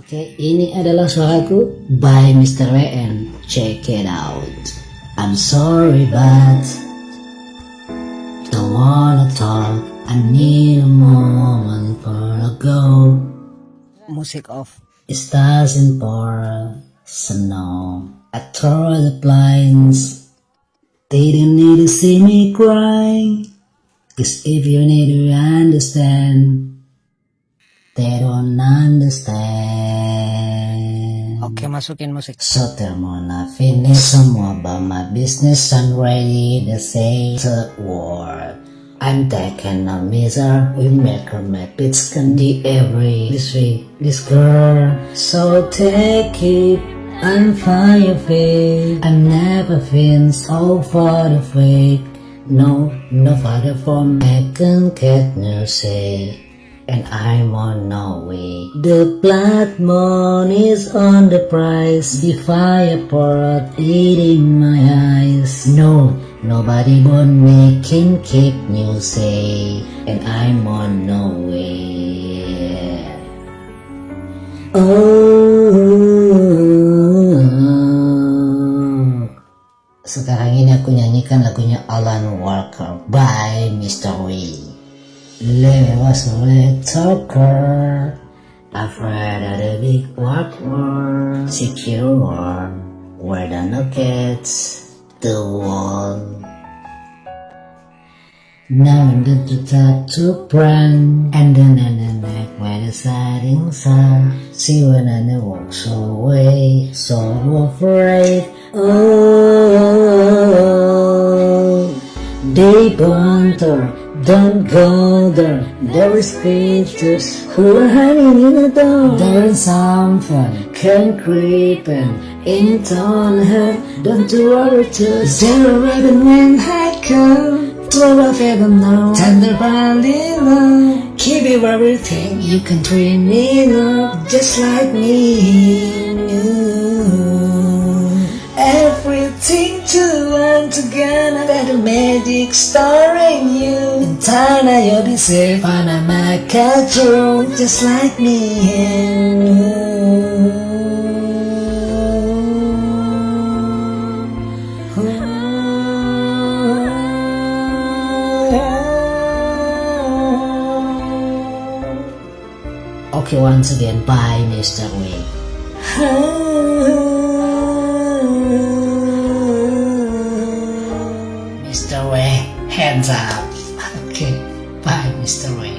Oke, ini adalah suaraku by Mr. WN. Check it out. I'm sorry but don't wanna talk. I need a moment for a go. Music off. It doesn't pour snow. I tore the blinds. They didn't need to see me cry. Cause if you need to understand, they don't understand. Oke, masukin musik. So termona finish semua but my business and ready to say the word. I'm taking a measure, we make her my bits can be every this week, this girl. So take it and find your fate. I never been so far the fake. No, no father from I can get no say. And I'm on no way. The blood moon is on the price. The fire pot eating my eyes. No, nobody but me can keep you safe. And I'm on no way. Oh. Sekarang ini aku nyanyikan lagunya Alan Walker by Mr. W. Living was a little girl, afraid of the big white world, secure where the nuggets the wall. Now and then to tattoo brand, and then in the neck where the sidings are. See when I walks away, so afraid. Oh, deep under. Don't go there, there is creatures who are hiding in the dark. There is something can creep into her. Don't you worry to zero even when I come. 12 even now, tender body love. Give you everything, you can treat me love just like me. Everything to learn together, that the magic star in you. In time you'll be safe and I might catch you just like me and you. Okay, once again, by Mr. W. Mr. W, hands up. Okay, bye Mr. W.